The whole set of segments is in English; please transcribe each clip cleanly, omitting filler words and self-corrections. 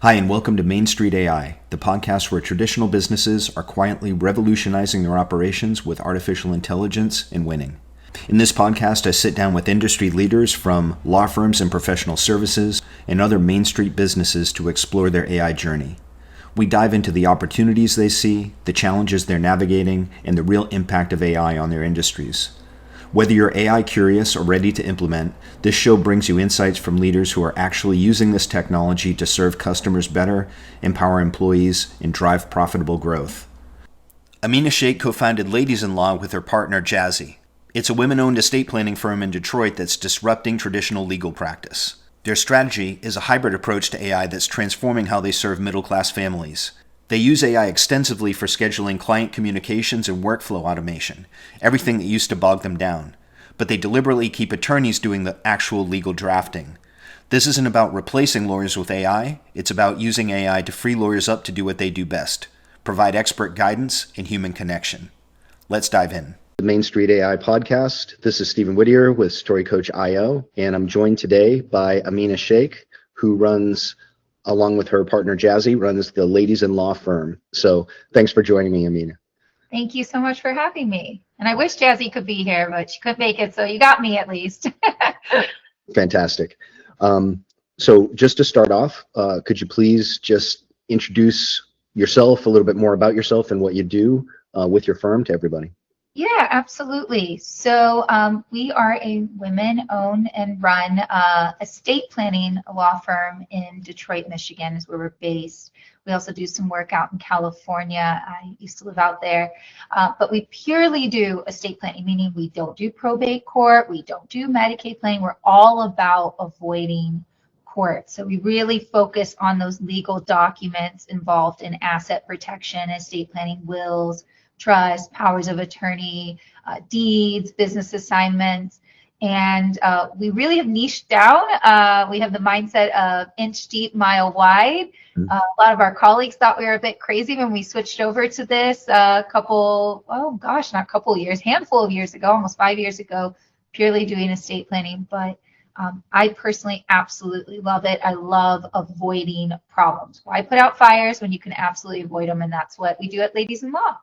Hi, and welcome to Main Street AI, the podcast where traditional businesses are quietly revolutionizing their operations with artificial intelligence and winning. In this podcast, I sit down with industry leaders from law firms and professional services and other Main Street businesses to explore their AI journey. We dive into the opportunities they see, the challenges they're navigating, and the real impact of AI on their industries. Whether you're AI curious or ready to implement, this show brings you insights from leaders who are actually using this technology to serve customers better, empower employees, and drive profitable growth. Ameena Sheikh co-founded Ladies in Law with her partner Jazzy. It's a women-owned estate planning firm in Detroit that's disrupting traditional legal practice. Their strategy is a hybrid approach to AI that's transforming how they serve middle-class families. They use AI extensively for scheduling client communications and workflow automation, everything that used to bog them down. But they deliberately keep attorneys doing the actual legal drafting. This isn't about replacing lawyers with AI, it's about using AI to free lawyers up to do what they do best, provide expert guidance and human connection. Let's dive in. The Main Street AI podcast. This is Stephen Whittier with Story Coach IO, and I'm joined today by Ameena Sheikh, who runs, along with her partner Jazzy, runs the Ladies in Law firm. So thanks for joining me, Amina. Thank you so much for having me. And I wish Jazzy could be here, but she couldn't make it, so you got me at least. Fantastic. So just to start off, could you please just introduce yourself, a little bit more about yourself and what you do with your firm to everybody? Yeah, absolutely. So we are a women-owned and run estate planning law firm in Detroit, Michigan is where we're based. We also do some work out in California. I used to live out there. But we purely do estate planning, meaning we don't do probate court, we don't do Medicaid planning. We're all about avoiding court. So we really focus on those legal documents involved in asset protection, estate planning, wills, trust, powers of attorney, deeds, business assignments, and we really have niched down. We have the mindset of inch deep, mile wide. A lot of our colleagues thought we were a bit crazy when we switched over to this handful of years ago, almost 5 years ago, purely doing estate planning. But I personally absolutely love it. I love avoiding problems. Why put out fires when you can absolutely avoid them? And that's what we do at Ladies in Law.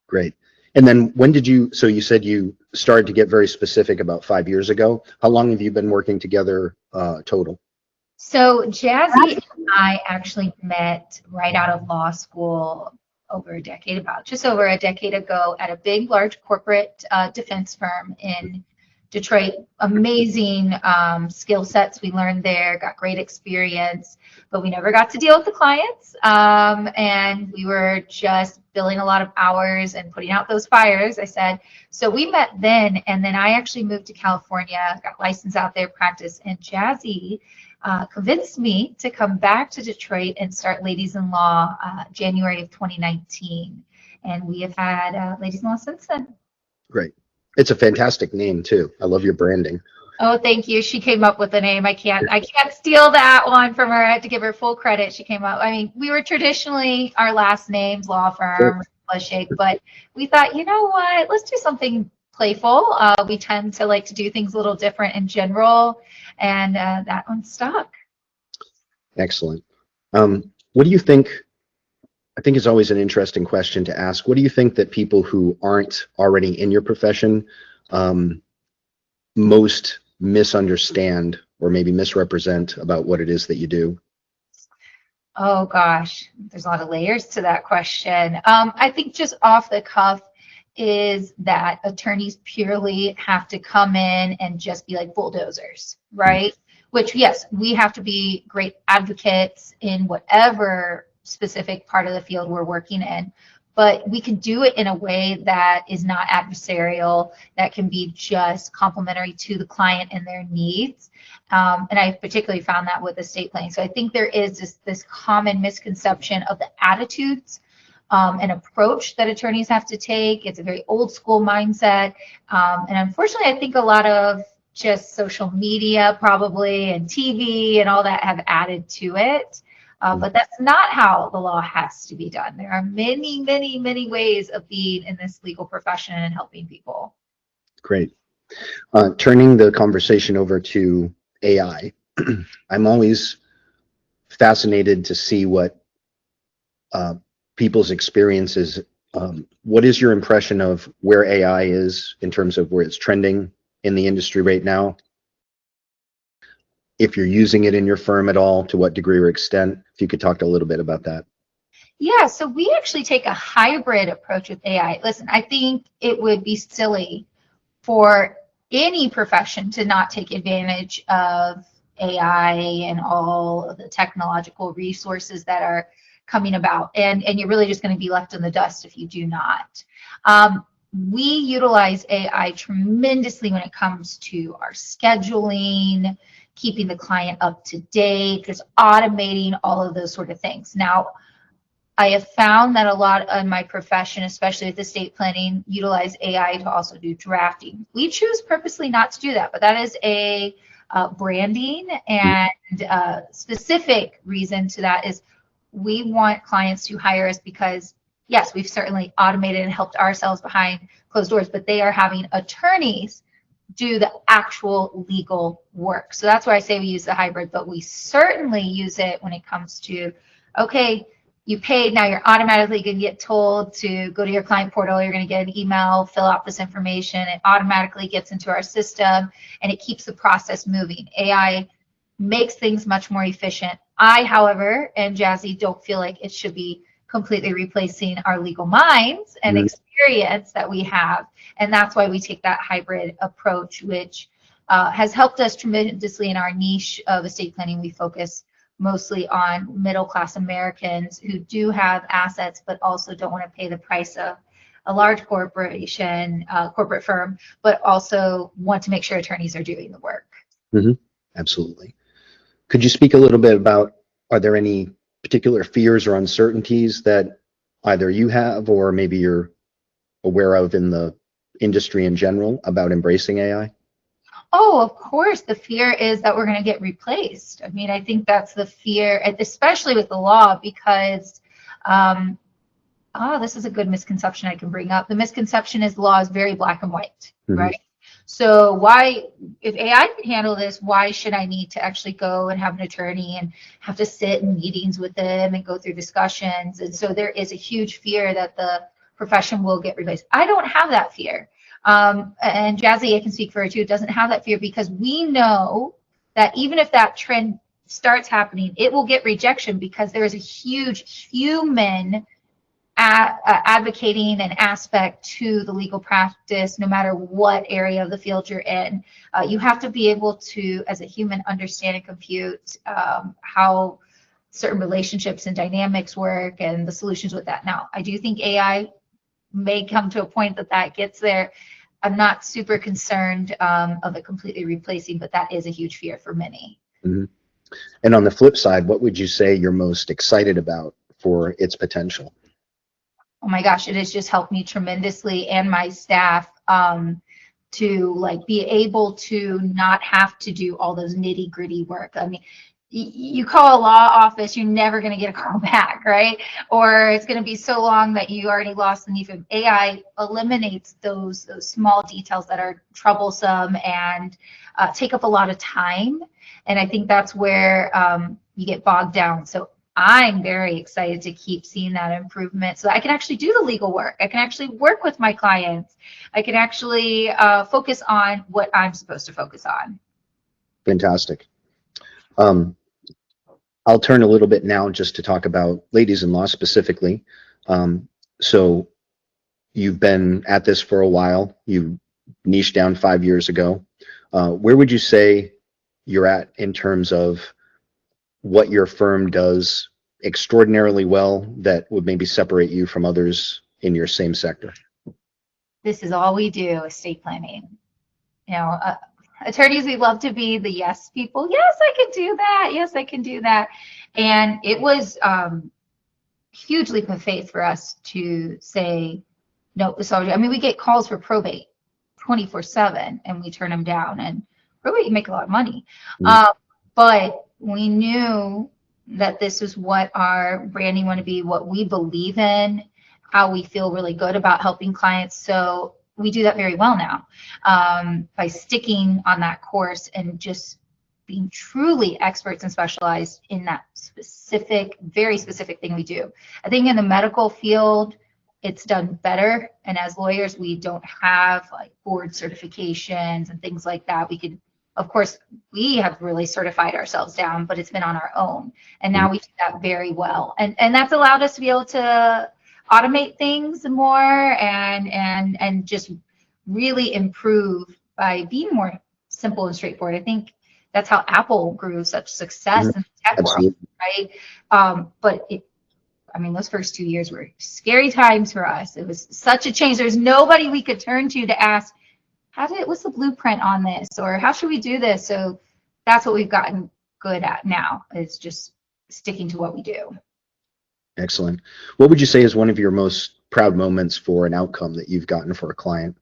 Great. And then when did you, so you said you started to get very specific about 5 years ago. How long have you been working together total? So Jazzy and I actually met right out of law school just over a decade ago at a big, large corporate defense firm in Detroit. Amazing skill sets we learned there, got great experience, but we never got to deal with the clients. And we were just billing a lot of hours and putting out those fires, I said. So we met then, and then I actually moved to California, got licensed out there, practiced, and Jazzy convinced me to come back to Detroit and start Ladies in Law January of 2019. And we have had Ladies in Law since then. Great. It's a fantastic name too. I love your branding. Oh, thank you. She came up with the name. I can't steal that one from her. I had to give her full credit. She came up. I mean, we were traditionally our last names, law firm, Sheikh, but we thought, you know what? Let's do something playful. We tend to like to do things a little different in general, and that one stuck. Excellent. What do you think? I think it's always an interesting question to ask. What do you think that people who aren't already in your profession most misunderstand or maybe misrepresent about what it is that you do? Oh gosh, there's a lot of layers to that question. I think just off the cuff is that attorneys purely have to come in and just be like bulldozers, right? Which, yes, we have to be great advocates in whatever specific part of the field we're working in, but we can do it in a way that is not adversarial, that can be just complementary to the client and their needs. And I particularly found that with estate planning. So I think there is this common misconception of the attitudes and approach that attorneys have to take. It's a very old school mindset. And unfortunately, I think a lot of just social media probably and TV and all that have added to it. But that's not how the law has to be done. There are many, many, many ways of being in this legal profession and helping people. Great. Turning the conversation over to AI, I'm always fascinated to see what people's experiences. What is your impression of where AI is in terms of where it's trending in the industry right now? If you're using it in your firm at all, to what degree or extent? If you could talk a little bit about that. Yeah, so we actually take a hybrid approach with AI. Listen, I think it would be silly for any profession to not take advantage of AI and all of the technological resources that are coming about. And you're really just going to be left in the dust if you do not. We utilize AI tremendously when it comes to our scheduling, keeping the client up to date, just automating all of those sort of things. Now, I have found that a lot of my profession, especially with estate planning, utilize AI to also do drafting. We choose purposely not to do that, but that is a branding and specific reason to that is we want clients to hire us because, yes, we've certainly automated and helped ourselves behind closed doors, but they are having attorneys do the actual legal work. So that's why I say we use the hybrid, but we certainly use it when it comes to, okay, you paid, now you're automatically going to get told to go to your client portal, you're going to get an email, fill out this information, it automatically gets into our system, and it keeps the process moving. AI makes things much more efficient. I, however, and Jazzy don't feel like it should be completely replacing our legal minds and experience that we have, and that's why we take that hybrid approach, which has helped us tremendously in our niche of estate planning. We focus mostly on middle-class Americans who do have assets, but also don't want to pay the price of a large corporation, corporate firm, but also want to make sure attorneys are doing the work. Absolutely. Could you speak a little bit about, are there any particular fears or uncertainties that either you have or maybe you're aware of in the industry in general about embracing AI? Oh, of course. The fear is that we're going to get replaced. I mean, I think that's the fear, especially with the law, because, this is a good misconception I can bring up. The misconception is the law is very black and white, right? So why, if AI can handle this, why should I need to actually go and have an attorney and have to sit in meetings with them and go through discussions? And so there is a huge fear that the profession will get replaced. I don't have that fear. And Jazzy, I can speak for her too, doesn't have that fear because we know that even if that trend starts happening, it will get rejection because there is a huge human advocating an aspect to the legal practice, no matter what area of the field you're in. You have to be able to, as a human, understand and compute how certain relationships and dynamics work and the solutions with that. Now, I do think AI may come to a point that gets there. I'm not super concerned of it completely replacing, but that is a huge fear for many. And on the flip side, what would you say you're most excited about for its potential? Oh my gosh, it has just helped me tremendously and my staff to like be able to not have to do all those nitty gritty work. I mean, you call a law office, you're never going to get a call back, right? Or it's going to be so long that you already lost the need for AI. Eliminates those small details that are troublesome and take up a lot of time. And I think that's where you get bogged down. So I'm very excited to keep seeing that improvement so that I can actually do the legal work. I can actually work with my clients. I can actually focus on what I'm supposed to focus on. Fantastic. I'll turn a little bit now just to talk about ladies-in-law specifically. So you've been at this for a while. You niched down 5 years ago. Where would you say you're at in terms of what your firm does extraordinarily well that would maybe separate you from others in your same sector? This is all we do, estate planning. You know, attorneys, we love to be the yes people. Yes, I can do that. Yes, I can do that. And it was huge leap of faith for us to say, no, I mean, we get calls for probate 24/7 and we turn them down. And probate, you make a lot of money. But we knew that this is what our branding want to be, what we believe in, how we feel really good about helping clients. So we do that very well now by sticking on that course and just being truly experts and specialized in that specific, very specific thing we do. I think in the medical field, it's done better. And as lawyers, we don't have like board certifications and things like that. We could, of course, we have really certified ourselves down, but it's been on our own. And now we do that very well. And that's allowed us to be able to automate things more and just really improve by being more simple and straightforward. I think that's how Apple grew such success in the tech world, right? But I mean, those first 2 years were scary times for us. It was such a change. There's nobody we could turn to ask, what's the blueprint on this? Or how should we do this? So that's what we've gotten good at now, is just sticking to what we do. Excellent. What would you say is one of your most proud moments for an outcome that you've gotten for a client?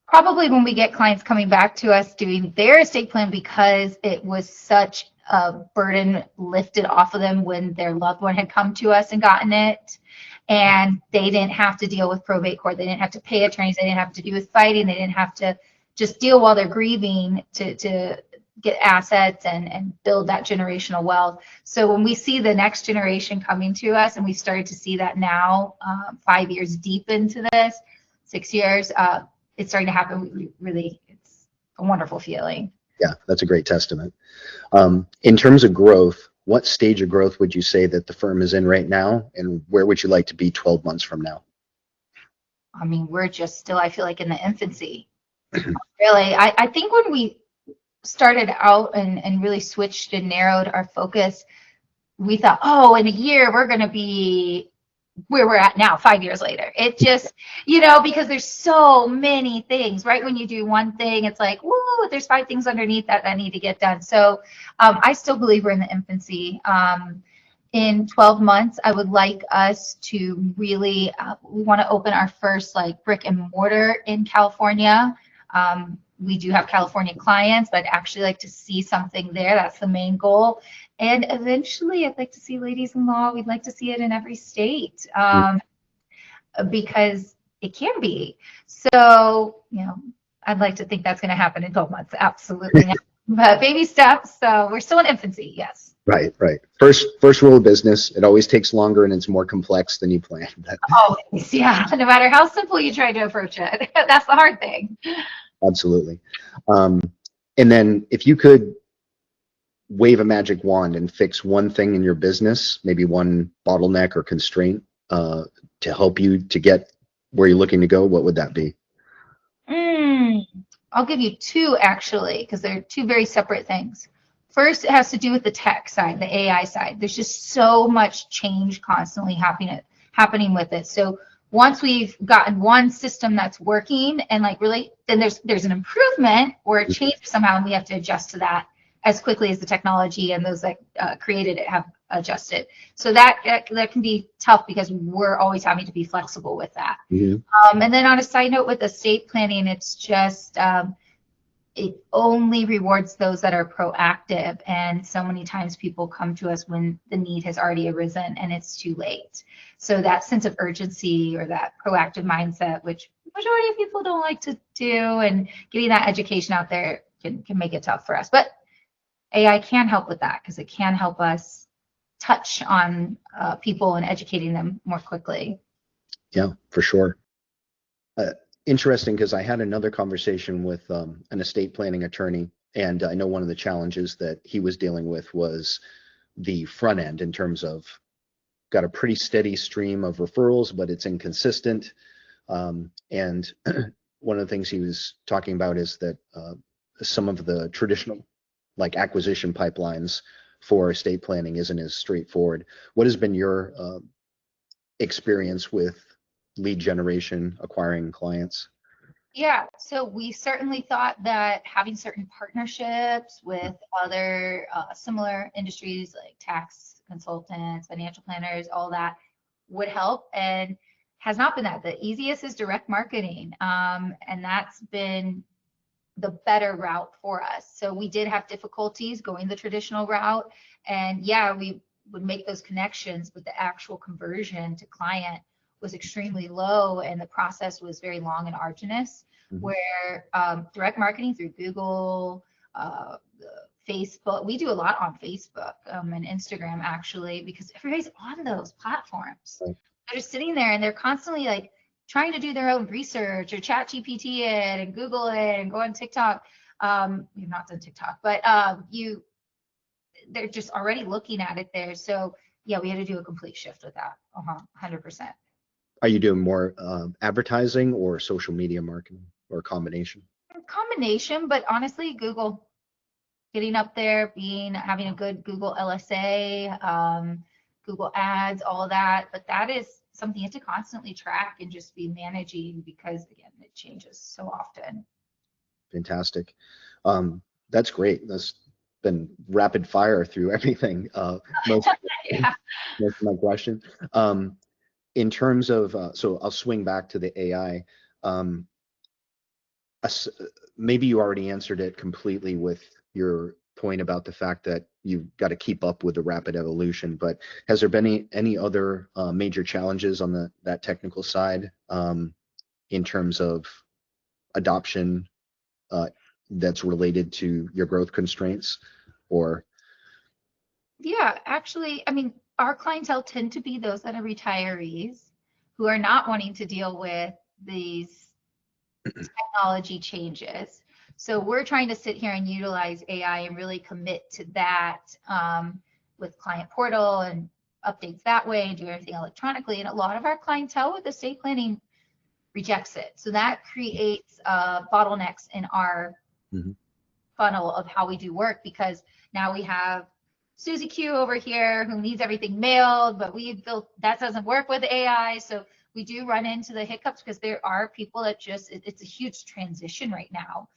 Probably when we get clients coming back to us doing their estate plan because it was such a burden lifted off of them when their loved one had come to us and gotten it. And they didn't have to deal with probate court. They didn't have to pay attorneys. They didn't have to do with fighting. They didn't have to just deal while they're grieving to get assets and build that generational wealth. So when we see the next generation coming to us, and we started to see that now, 5 years deep into this, 6 years, it's starting to happen. It's a wonderful feeling. Yeah, that's a great testament. In terms of growth, what stage of growth would you say that the firm is in right now, and where would you like to be 12 months from now? I mean, we're just still, I feel like, in the infancy. Really, I think when we started out and really switched and narrowed our focus, we thought, oh, in a year, we're going to be where we're at now, 5 years later. It just, because there's so many things, right? When you do one thing, it's like, woo, there's 5 things underneath that need to get done. So I still believe we're in the infancy. In 12 months, I would like us to really, we want to open our first like brick and mortar in California. We do have California clients, but I'd actually like to see something there. That's the main goal. And eventually, I'd like to see ladies-in-law. We'd like to see it in every state because it can be. So, I'd like to think that's going to happen in 12 months. Absolutely not. But baby steps. So we're still in infancy. Yes. Right. First rule of business, it always takes longer and it's more complex than you planned. Always, yeah. No matter how simple you try to approach it, that's the hard thing. Absolutely. And then if you could wave a magic wand and fix one thing in your business, maybe one bottleneck or constraint to help you to get where you're looking to go, what would that be? I'll give you 2 actually, because they're 2 very separate things. First, it has to do with the tech side, the AI side. There's just so much change constantly happening with it. So once we've gotten one system that's working and like really, then there's an improvement or a change somehow, and we have to adjust to that as quickly as the technology and those that created it have adjusted. So that can be tough because we're always having to be flexible with that. And then on a side note with estate planning, it's just it only rewards those that are proactive. And so many times people come to us when the need has already arisen and it's too late. So that sense of urgency or that proactive mindset, which majority of people don't like to do, and getting that education out there can make it tough for us. But AI can help with that because it can help us touch on people and educating them more quickly. Yeah, for sure. Interesting, because I had another conversation with an estate planning attorney, and I know one of the challenges that he was dealing with was the front end in terms of got a pretty steady stream of referrals, but it's inconsistent. And one of the things he was talking about is that some of the traditional like acquisition pipelines for estate planning isn't as straightforward. What has been your experience with lead generation, acquiring clients? Yeah, so we certainly thought that having certain partnerships with other similar industries like tax consultants, financial planners, all that would help, and has not been that. The easiest is direct marketing, and that's been the better route for us. So we did have difficulties going the traditional route, and yeah, we would make those connections, but the actual conversion to client was extremely low, and the process was very long and arduous. where direct marketing through Google, Facebook, we do a lot on Facebook and Instagram actually, because everybody's on those platforms. Right. They're just sitting there and they're constantly like trying to do their own research or chat GPT it and Google it and go on TikTok. We've not done TikTok, but they're just already looking at it there. So yeah, we had to do a complete shift with that. 100%. Are you doing more advertising or social media marketing or a combination? Combination, but honestly, Google, getting up there, having a good Google LSA, Google Ads, all of that. But that is something you have to constantly track and just be managing, because again, it changes so often. Fantastic. That's great. That's been rapid fire through everything. Most of my question. In terms of, so I'll swing back to the AI. Maybe you already answered it completely with your point about the fact that you've got to keep up with the rapid evolution, but has there been any other major challenges on that technical side in terms of adoption that's related to your growth constraints? Or Yeah, actually, I mean, our clientele tend to be those that are retirees who are not wanting to deal with these technology changes. So we're trying to sit here and utilize AI and really commit to that with client portal and updates that way and do everything electronically. And a lot of our clientele with estate planning rejects it. So that creates bottlenecks in our funnel of how we do work, because now we have Susie Q over here who needs everything mailed, but we built that doesn't work with AI. So we do run into the hiccups because there are people that just, it's a huge transition right now.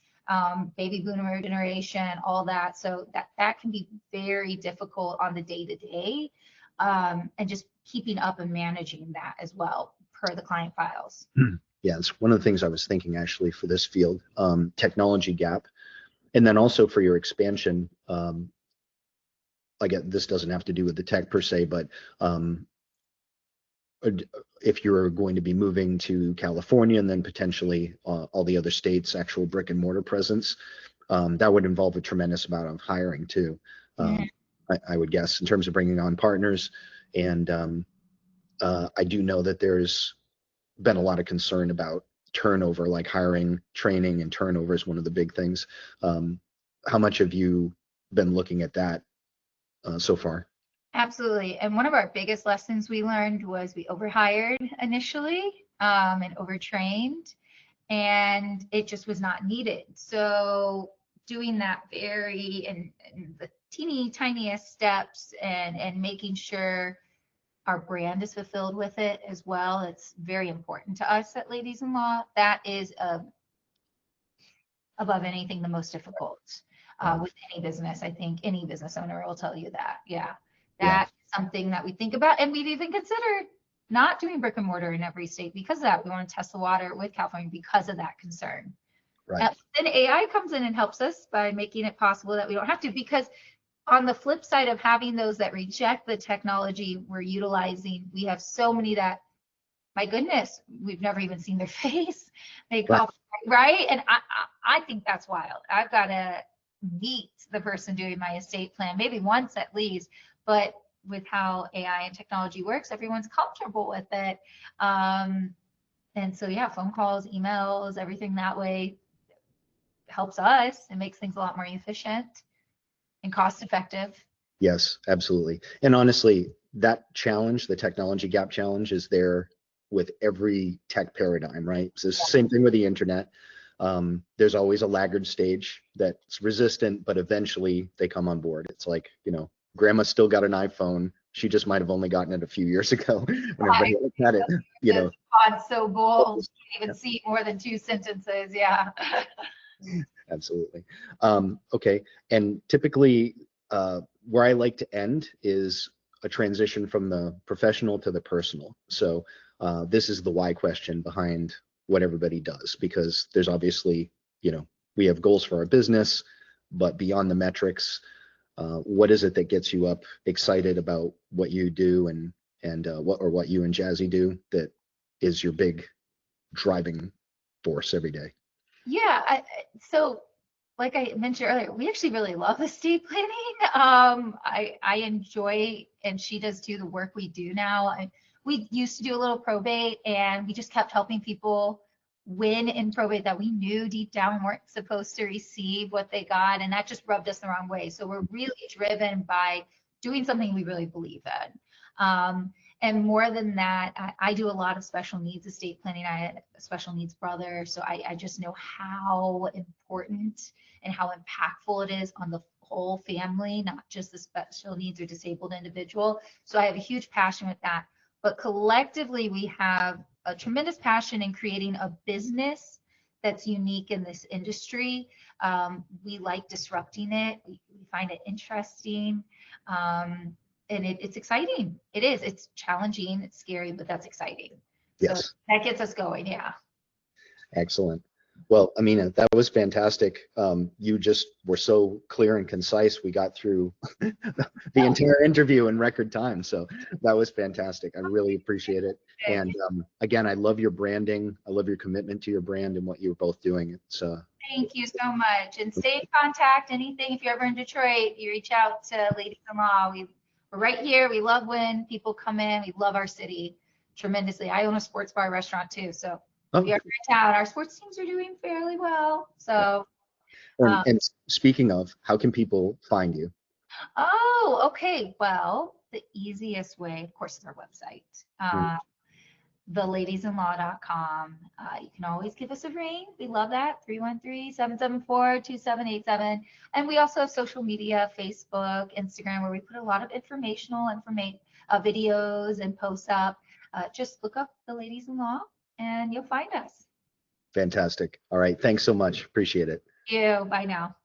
Baby boomer generation, all that. So that can be very difficult on the day to day, and just keeping up and managing that as well per the client files. Yeah, it's one of the things I was thinking actually for this field, technology gap. And then also for your expansion, again, this doesn't have to do with the tech per se, but if you're going to be moving to California and then potentially all the other states, actual brick and mortar presence, that would involve a tremendous amount of hiring too, I would guess, in terms of bringing on partners. And I do know that there's been a lot of concern about turnover, like hiring, training, and turnover is one of the big things. How much have you been looking at that so far? Absolutely. And one of our biggest lessons we learned was we overhired initially and overtrained, and it just was not needed. So doing that in the teeny tiniest steps and making sure our brand is fulfilled with it as well. It's very important to us at Ladies in Law. That is above anything the most difficult with any business. I think any business owner will tell you that. Yeah, that's something that we think about, and we've even considered not doing brick and mortar in every state because of that. We want to test the water with California because of that concern. Right. Then AI comes in and helps us by making it possible that we don't have to, because on the flip side of having those that reject the technology we're utilizing, we have so many that, my goodness, we've never even seen their face. They call, right? And I think that's wild. I've got to meet the person doing my estate plan, maybe once at least, but with how AI and technology works, everyone's comfortable with it. And so, yeah, phone calls, emails, everything that way helps us and makes things a lot more efficient and cost effective. Yes, absolutely. And honestly, that challenge, the technology gap challenge, is there with every tech paradigm, right? So it's the same thing with the internet. There's always a laggard stage that's resistant, but eventually they come on board. It's like, grandma still got an iPhone. She just might have only gotten it a few years ago when everybody looked at it, God's so bold, you can't even see more than 2 sentences. Yeah. Absolutely. Okay. And typically, where I like to end is a transition from the professional to the personal. So this is the why question behind what everybody does, because there's obviously, we have goals for our business, but beyond the metrics, what is it that gets you up excited about what you do and what you and Jazzy do that is your big driving force every day? Yeah, so like I mentioned earlier, we actually really love estate planning. I enjoy, and she does too, the work we do now. We used to do a little probate, and we just kept helping people win in probate that we knew deep down weren't supposed to receive what they got, and that just rubbed us the wrong way. So we're really driven by doing something we really believe in. And more than that, I do a lot of special needs estate planning. I had a special needs brother, so I just know how important and how impactful it is on the whole family, not just the special needs or disabled individual. So I have a huge passion with that. But collectively, we have a tremendous passion in creating a business that's unique in this industry. We like disrupting it. We find it interesting. And it's exciting. It is. It's challenging. It's scary, but that's exciting. So Yes. that gets us going. Yeah. Excellent. Well, Amina, that was fantastic. You just were so clear and concise. We got through the entire interview in record time. So that was fantastic. I really appreciate it. And again, I love your branding. I love your commitment to your brand and what you're both doing. It's Thank you so much. And stay in contact. Anything, if you're ever in Detroit, you reach out to Ladies in Law. We're right here. We love when people come in. We love our city tremendously. I own a sports bar restaurant too. So if you're ever in town, our sports teams are doing fairly well. So, and speaking of, how can people find you? oh, okay. Well, the easiest way, of course, is our website. theladiesinlaw.com. You can always give us a ring. We love that. 313-774-2787. And we also have social media, Facebook, Instagram, where we put a lot of informational videos and posts up. Just look up The Ladies in Law and you'll find us. Fantastic. All right. Thanks so much. Appreciate it. Thank you. Bye now.